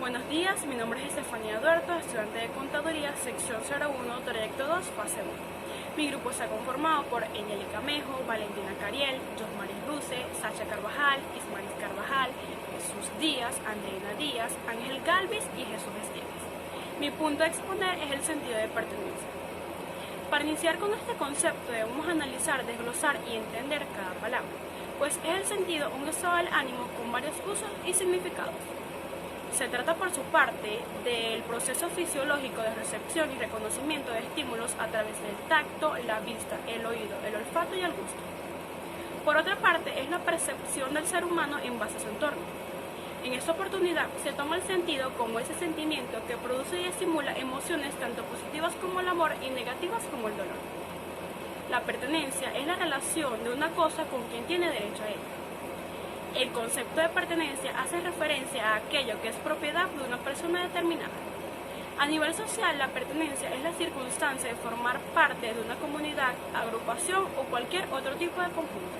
Buenos días, mi nombre es Estefanía Duerto, estudiante de Contaduría, sección 01, trayecto 2, fase 1. Mi grupo está conformado por Enyeli Camejo, Valentina Cariel, Josmaris Luce, Sacha Carvajal, Ismaris Carvajal, Jesús Díaz, Andreina Díaz, Ángel Galvis y Jesús Esteves. Mi punto a exponer es el sentido de pertenencia. Para iniciar con este concepto debemos analizar, desglosar y entender cada palabra, pues es el sentido un estado del ánimo con varios usos y significados. Se trata por su parte del proceso fisiológico de recepción y reconocimiento de estímulos a través del tacto, la vista, el oído, el olfato y el gusto. Por otra parte, es la percepción del ser humano en base a su entorno. En esta oportunidad se toma el sentido como ese sentimiento que produce y estimula emociones tanto positivas como el amor y negativas como el dolor. La pertenencia es la relación de una cosa con quien tiene derecho a ella. El concepto de pertenencia hace referencia a aquello que es propiedad de una persona determinada. A nivel social, la pertenencia es la circunstancia de formar parte de una comunidad, agrupación o cualquier otro tipo de conjunto.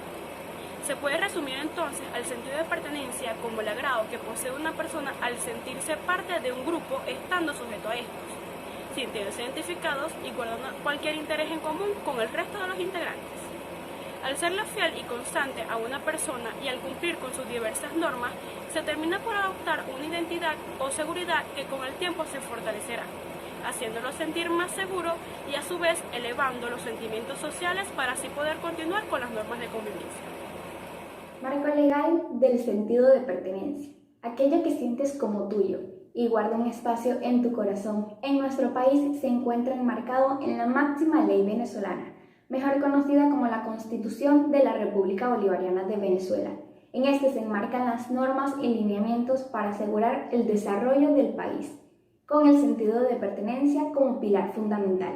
Se puede resumir entonces al sentido de pertenencia como el agrado que posee una persona al sentirse parte de un grupo estando sujeto a estos, sintiéndose identificados y guardando cualquier interés en común con el resto de los integrantes. Al serle fiel y constante a una persona y al cumplir con sus diversas normas, se termina por adoptar una identidad o seguridad que con el tiempo se fortalecerá, haciéndolo sentir más seguro y a su vez elevando los sentimientos sociales para así poder continuar con las normas de convivencia. Marco legal del sentido de pertenencia, aquello que sientes como tuyo y guarda un espacio en tu corazón. En nuestro país se encuentra enmarcado en la máxima ley venezolana, mejor conocida como la Constitución de la República Bolivariana de Venezuela. En este se enmarcan las normas y lineamientos para asegurar el desarrollo del país, con el sentido de pertenencia como pilar fundamental.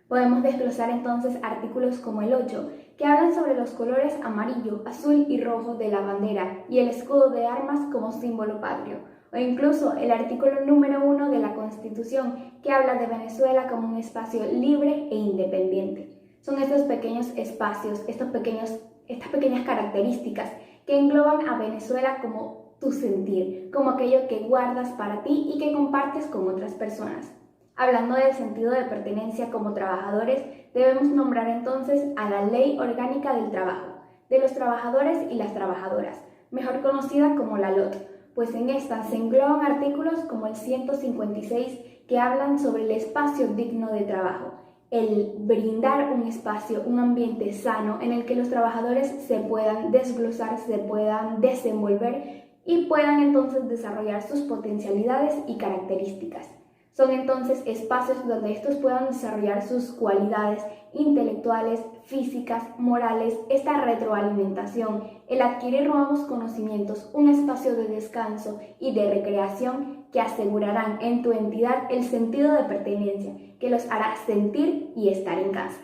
Podemos desglosar entonces artículos como el 8, que hablan sobre los colores amarillo, azul y rojo de la bandera y el escudo de armas como símbolo patrio, o incluso el artículo número 1 de la Constitución, que habla de Venezuela como un espacio libre e independiente. Son estos pequeños espacios, estas pequeñas características que engloban a Venezuela como tu sentir, como aquello que guardas para ti y que compartes con otras personas. Hablando del sentido de pertenencia como trabajadores, debemos nombrar entonces a la Ley Orgánica del Trabajo, de los trabajadores y las trabajadoras, mejor conocida como la LOT, pues en esta se engloban artículos como el 156 que hablan sobre el espacio digno de trabajo, el brindar un espacio, un ambiente sano en el que los trabajadores se puedan desglosar, se puedan desenvolver y puedan entonces desarrollar sus potencialidades y características. Son entonces espacios donde estos puedan desarrollar sus cualidades intelectuales, físicas, morales, esta retroalimentación, el adquirir nuevos conocimientos, un espacio de descanso y de recreación que asegurarán en tu entidad el sentido de pertenencia, que los hará sentir y estar en casa.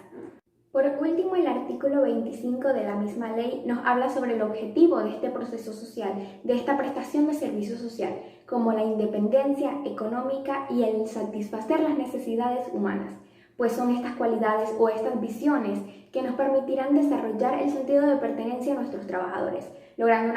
Por último, el artículo 25 de la misma ley nos habla sobre el objetivo de este proceso social, de esta prestación de servicio social, como la independencia económica y el satisfacer las necesidades humanas, pues son estas cualidades o estas visiones que nos permitirán desarrollar el sentido de pertenencia a nuestros trabajadores, logrando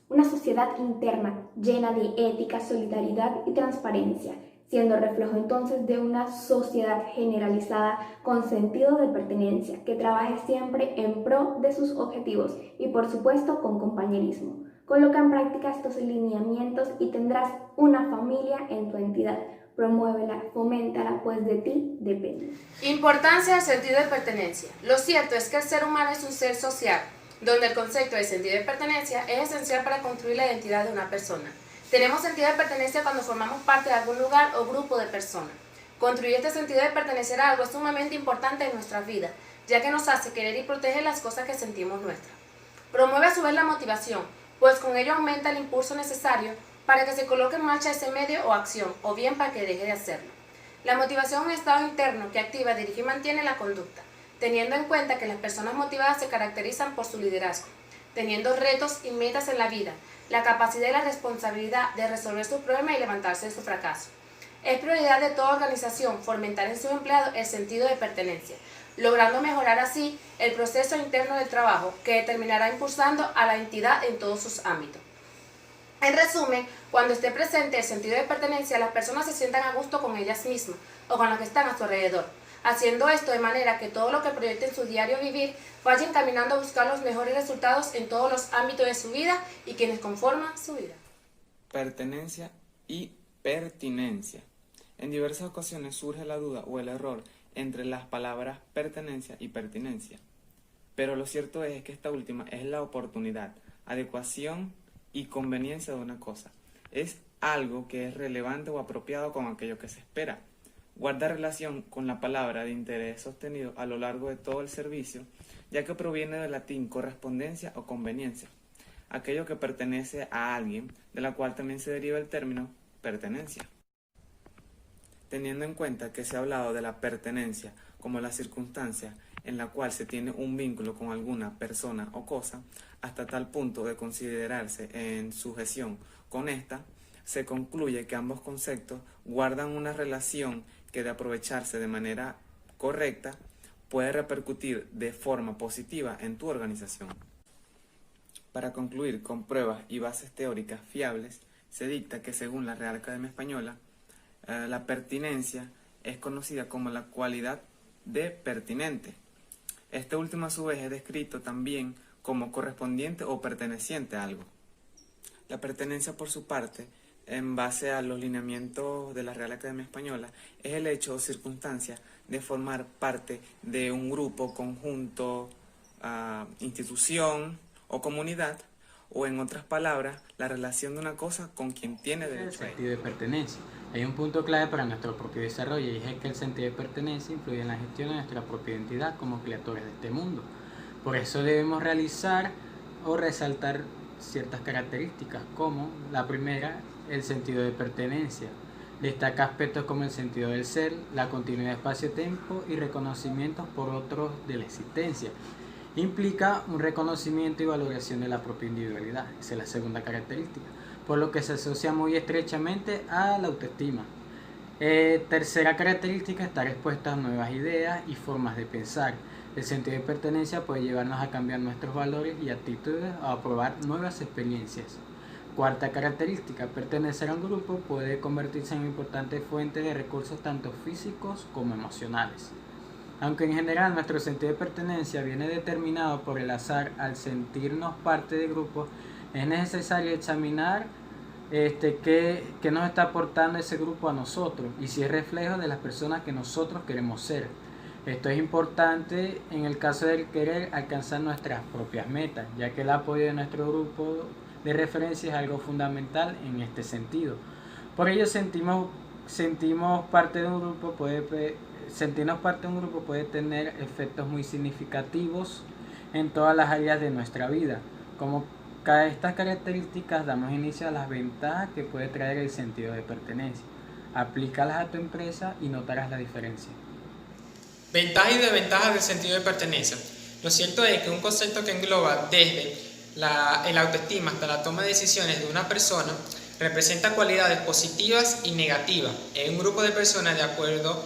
una sociedad interna llena de ética, solidaridad y transparencia, siendo reflejo entonces de una sociedad generalizada con sentido de pertenencia, que trabaje siempre en pro de sus objetivos y por supuesto con compañerismo. Coloca en práctica estos lineamientos y tendrás una familia en tu entidad. Promuévela, foméntala, pues de ti depende. Importancia del sentido de pertenencia. Lo cierto es que el ser humano es un ser social, donde el concepto de sentido de pertenencia es esencial para construir la identidad de una persona. Tenemos sentido de pertenencia cuando formamos parte de algún lugar o grupo de personas. Construir este sentido de pertenecer a algo es sumamente importante en nuestras vidas, ya que nos hace querer y proteger las cosas que sentimos nuestras. Promueve a su vez la motivación, pues con ello aumenta el impulso necesario para que se coloque en marcha ese medio o acción, o bien para que deje de hacerlo. La motivación es un estado interno que activa, dirige y mantiene la conducta, teniendo en cuenta que las personas motivadas se caracterizan por su liderazgo, teniendo retos y metas en la vida, la capacidad y la responsabilidad de resolver sus problemas y levantarse de su fracaso. Es prioridad de toda organización fomentar en sus empleados el sentido de pertenencia, logrando mejorar así el proceso interno del trabajo que terminará impulsando a la entidad en todos sus ámbitos. En resumen, cuando esté presente el sentido de pertenencia, las personas se sientan a gusto con ellas mismas o con los que están a su alrededor, haciendo esto de manera que todo lo que proyecten su diario vivir vayan caminando a buscar los mejores resultados en todos los ámbitos de su vida y quienes conforman su vida. Pertenencia y pertinencia. En diversas ocasiones surge la duda o el error entre las palabras pertenencia y pertinencia, pero lo cierto es que esta última es la oportunidad, adecuación y conveniencia de una cosa. Es algo que es relevante o apropiado con aquello que se espera. Guarda relación con la palabra de interés sostenido a lo largo de todo el servicio, ya que proviene del latín correspondencia o conveniencia, aquello que pertenece a alguien, de la cual también se deriva el término pertenencia. Teniendo en cuenta que se ha hablado de la pertenencia como la circunstancia en la cual se tiene un vínculo con alguna persona o cosa, hasta tal punto de considerarse en sujeción con esta, se concluye que ambos conceptos guardan una relación que, de aprovecharse de manera correcta, puede repercutir de forma positiva en tu organización. Para concluir con pruebas y bases teóricas fiables, se dicta que según la Real Academia Española, la pertinencia es conocida como la cualidad de pertinente. Este último a su vez es descrito también como correspondiente o perteneciente a algo. La pertenencia, por su parte, en base a los lineamientos de la Real Academia Española, es el hecho o circunstancia de formar parte de un grupo, conjunto, institución o comunidad, o en otras palabras, la relación de una cosa con quien tiene derecho a El sentido de pertenencia. Hay un punto clave para nuestro propio desarrollo y es que el sentido de pertenencia influye en la gestión de nuestra propia identidad como criaturas de este mundo. Por eso debemos realizar o resaltar ciertas características, como la primera, el sentido de pertenencia. Destaca aspectos como el sentido del ser, la continuidad de espacio-tiempo y reconocimientos por otros de la existencia. Implica un reconocimiento y valoración de la propia individualidad, esa es la segunda característica, por lo que se asocia muy estrechamente a la autoestima. Tercera característica, estar expuesta a nuevas ideas y formas de pensar. El sentido de pertenencia puede llevarnos a cambiar nuestros valores y actitudes o a probar nuevas experiencias. Cuarta característica, pertenecer a un grupo puede convertirse en una importante fuente de recursos tanto físicos como emocionales. Aunque en general nuestro sentido de pertenencia viene determinado por el azar al sentirnos parte del grupo, es necesario examinar qué nos está aportando ese grupo a nosotros y si es reflejo de las personas que nosotros queremos ser. Esto es importante en el caso de querer alcanzar nuestras propias metas, ya que el apoyo de nuestro grupo de referencia es algo fundamental en este sentido. Por ello sentirnos parte de un grupo puede tener efectos muy significativos en todas las áreas de nuestra vida. Como cada estas características damos inicio a las ventajas que puede traer el sentido de pertenencia. Aplícalas a tu empresa y notarás la diferencia. Ventajas y desventajas del sentido de pertenencia. Lo cierto es que un concepto que engloba desde el autoestima hasta la toma de decisiones de una persona representa cualidades positivas y negativas en un grupo de personas de acuerdo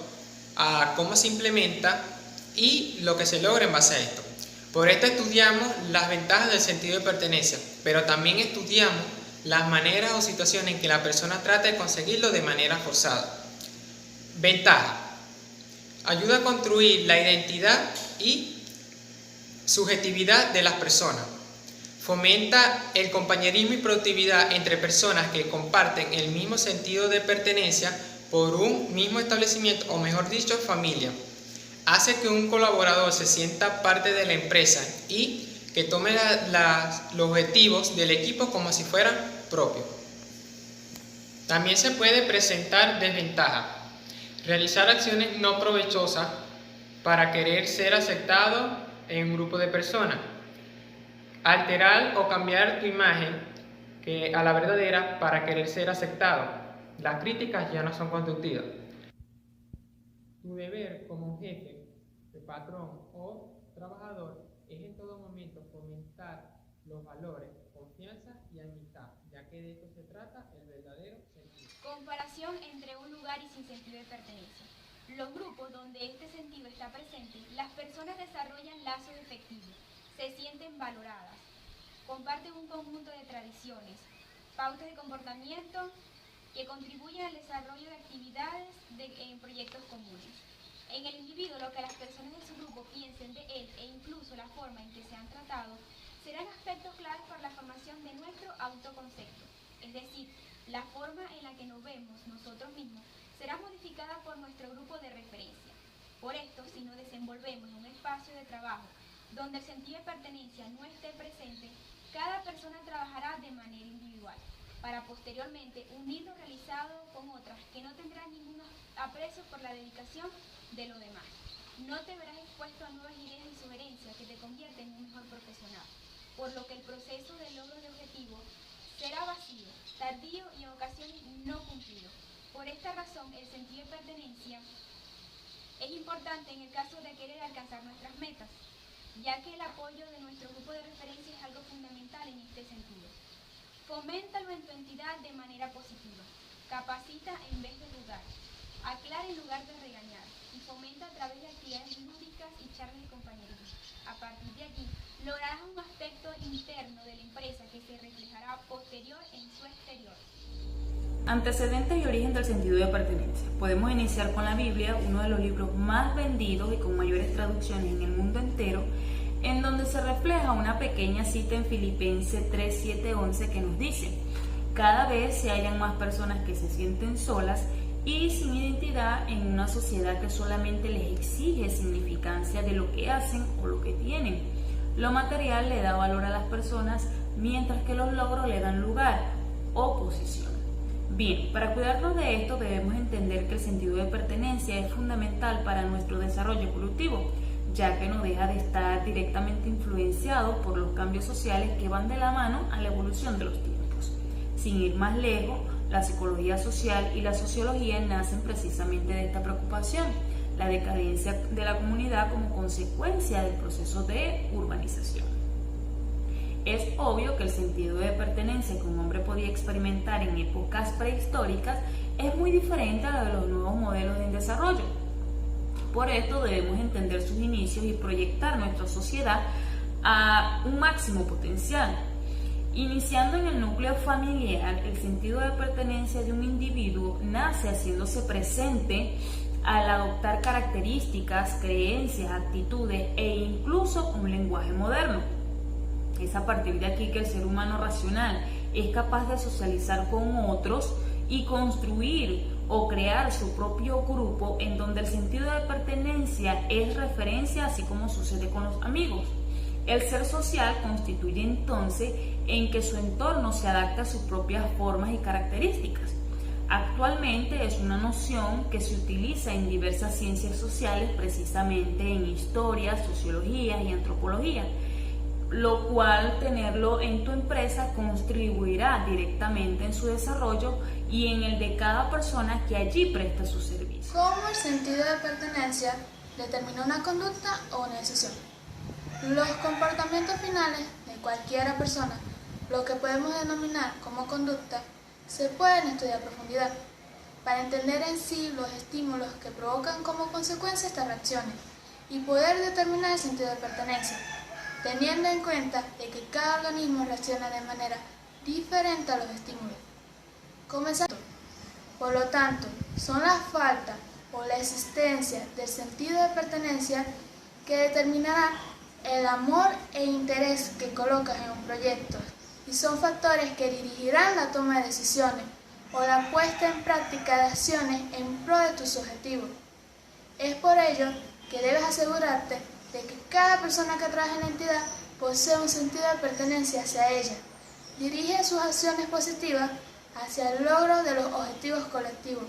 a cómo se implementa y lo que se logra en base a esto. Por esto estudiamos las ventajas del sentido de pertenencia, pero también estudiamos las maneras o situaciones en que la persona trata de conseguirlo de manera forzada. Ventaja. Ayuda a construir la identidad y subjetividad de las personas. Fomenta el compañerismo y productividad entre personas que comparten el mismo sentido de pertenencia por un mismo establecimiento, o mejor dicho, familia. Hace que un colaborador se sienta parte de la empresa y que tome los objetivos del equipo como si fueran propios. También se puede presentar desventaja. Realizar acciones no provechosas para querer ser aceptado en un grupo de personas. Alterar o cambiar tu imagen a la verdadera para querer ser aceptado. Las críticas ya no son constructivas. Tu deber como jefe, patrón o trabajador es en todo momento fomentar los valores, confianza y amistad, ya que de esto se trata el verdadero sentido. Comparación entre un lugar y sin sentido de pertenencia. Los grupos donde este sentido está presente, las personas desarrollan lazos efectivos, se sienten valoradas, comparten un conjunto de tradiciones, pautas de comportamiento que contribuyen al desarrollo de actividades en proyectos comunes. En el individuo, lo que las personas de su grupo piensen de él e incluso la forma en que se han tratado serán aspectos claves para la formación de nuestro autoconcepto. Es decir, la forma en la que nos vemos nosotros mismos será modificada por nuestro grupo de referencia. Por esto, si nos desenvolvemos en un espacio de trabajo donde el sentido de pertenencia no esté presente, cada persona trabajará de manera individual, para posteriormente unir lo realizado con otras que no tendrán ningún aprecio por la dedicación de los demás. No te verás expuesto a nuevas ideas y sugerencias que te convierten en un mejor profesional, por lo que el proceso de logro de objetivos será vacío, tardío y en ocasiones no cumplido. Por esta razón, el sentido de pertenencia es importante en el caso de querer alcanzar nuestras metas, ya que el apoyo de nuestro grupo de referencia es algo fundamental en este sentido. Foméntalo en tu entidad de manera positiva, capacita en vez de juzgar, aclara en lugar de regañar y fomenta a través de actividades lúdicas y charlas de compañerismo. A partir de aquí, lograrás un aspecto interno de la empresa que se reflejará posterior en su exterior. Antecedentes y origen del sentido de pertenencia. Podemos iniciar con la Biblia, uno de los libros más vendidos y con mayores traducciones en el mundo entero, en donde se refleja una pequeña cita en Filipenses 3, 7, 11 que nos dice: cada vez se hallan más personas que se sienten solas y sin identidad en una sociedad que solamente les exige significancia de lo que hacen o lo que tienen. Lo material le da valor a las personas, mientras que los logros le dan lugar o posición. Bien, para cuidarnos de esto debemos entender que el sentido de pertenencia es fundamental para nuestro desarrollo evolutivo, ya que no deja de estar directamente influenciado por los cambios sociales que van de la mano a la evolución de los tiempos. Sin ir más lejos, la psicología social y la sociología nacen precisamente de esta preocupación, la decadencia de la comunidad como consecuencia del proceso de urbanización. Es obvio que el sentido de pertenencia que un hombre podía experimentar en épocas prehistóricas es muy diferente a lo de los nuevos modelos en desarrollo. Por esto debemos entender sus inicios y proyectar nuestra sociedad a un máximo potencial. Iniciando en el núcleo familiar, el sentido de pertenencia de un individuo nace haciéndose presente al adoptar características, creencias, actitudes e incluso un lenguaje moderno. Es a partir de aquí que el ser humano racional es capaz de socializar con otros y construir o crear su propio grupo, en donde el sentido de pertenencia es referencia, así como sucede con los amigos. El ser social constituye entonces en que su entorno se adapta a sus propias formas y características. Actualmente es una noción que se utiliza en diversas ciencias sociales, precisamente en historia, sociología y antropología, lo cual tenerlo en tu empresa contribuirá directamente en su desarrollo y en el de cada persona que allí presta su servicio. ¿Cómo el sentido de pertenencia determina una conducta o una decisión? Los comportamientos finales de cualquier persona, lo que podemos denominar como conducta, se pueden estudiar a profundidad para entender en sí los estímulos que provocan como consecuencia estas reacciones y poder determinar el sentido de pertenencia, teniendo en cuenta de que cada organismo reacciona de manera diferente a los estímulos. Comenzando. Por lo tanto, son la falta o la existencia del sentido de pertenencia que determinará el amor e interés que colocas en un proyecto, y son factores que dirigirán la toma de decisiones o la puesta en práctica de acciones en pro de tus objetivos. Es por ello que debes asegurarte de que cada persona que trabaja en la entidad posee un sentido de pertenencia hacia ella. Dirige sus acciones positivas hacia el logro de los objetivos colectivos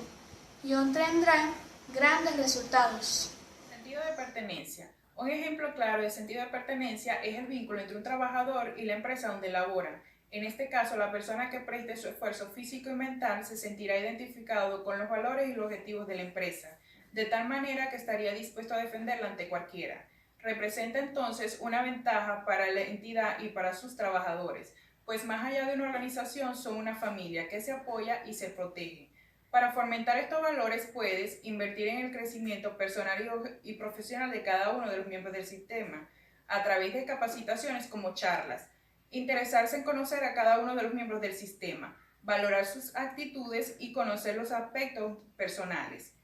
y obtendrán grandes resultados. Sentido de pertenencia. Un ejemplo claro de sentido de pertenencia es el vínculo entre un trabajador y la empresa donde labora. En este caso, la persona que preste su esfuerzo físico y mental se sentirá identificado con los valores y los objetivos de la empresa, de tal manera que estaría dispuesto a defenderla ante cualquiera. Representa entonces una ventaja para la entidad y para sus trabajadores, pues más allá de una organización son una familia que se apoya y se protege. Para fomentar estos valores puedes invertir en el crecimiento personal y profesional de cada uno de los miembros del sistema, a través de capacitaciones como charlas, Interesarse en conocer a cada uno de los miembros del sistema, valorar sus actitudes y conocer los aspectos personales.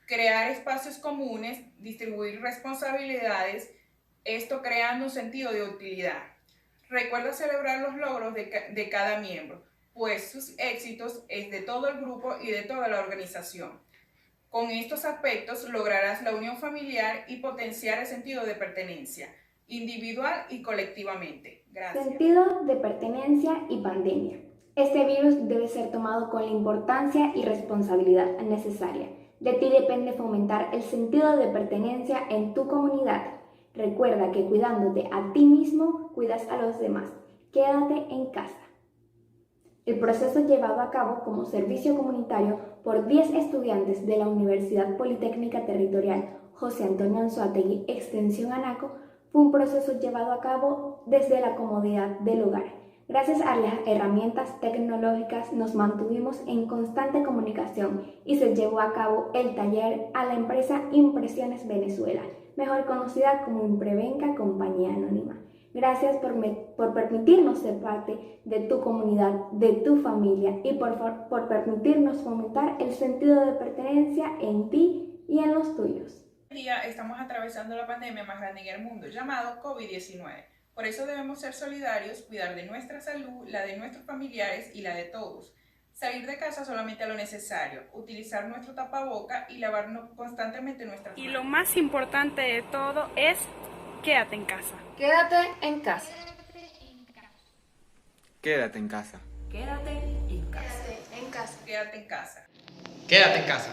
Crear espacios comunes, distribuir responsabilidades, esto creando un sentido de utilidad. Recuerda celebrar los logros de cada miembro, pues sus éxitos es de todo el grupo y de toda la organización. Con estos aspectos lograrás la unión familiar y potenciar el sentido de pertenencia, individual y colectivamente. Gracias. Sentido de pertenencia y pandemia. Este virus debe ser tomado con la importancia y responsabilidad necesaria. De ti depende fomentar el sentido de pertenencia en tu comunidad. Recuerda que cuidándote a ti mismo, cuidas a los demás. Quédate en casa. El proceso llevado a cabo como servicio comunitario por 10 estudiantes de la Universidad Politécnica Territorial José Antonio Anzoátegui, Extensión Anaco, fue un proceso llevado a cabo desde la comodidad del hogar. Gracias a las herramientas tecnológicas nos mantuvimos en constante comunicación y se llevó a cabo el taller a la empresa Impresiones Venezuela, mejor conocida como Imprevenca Compañía Anónima. Gracias por permitirnos ser parte de tu comunidad, de tu familia y por permitirnos fomentar el sentido de pertenencia en ti y en los tuyos. Hoy día estamos atravesando la pandemia más grande en el mundo, llamado COVID-19. Por eso debemos ser solidarios, cuidar de nuestra salud, la de nuestros familiares y la de todos. Salir de casa solamente a lo necesario, utilizar nuestro tapaboca y lavarnos constantemente nuestras manos. Y lo más importante de todo es quédate en casa. Quédate en casa. Quédate en casa. Quédate en casa. En casa. Quédate en casa. Quédate en casa.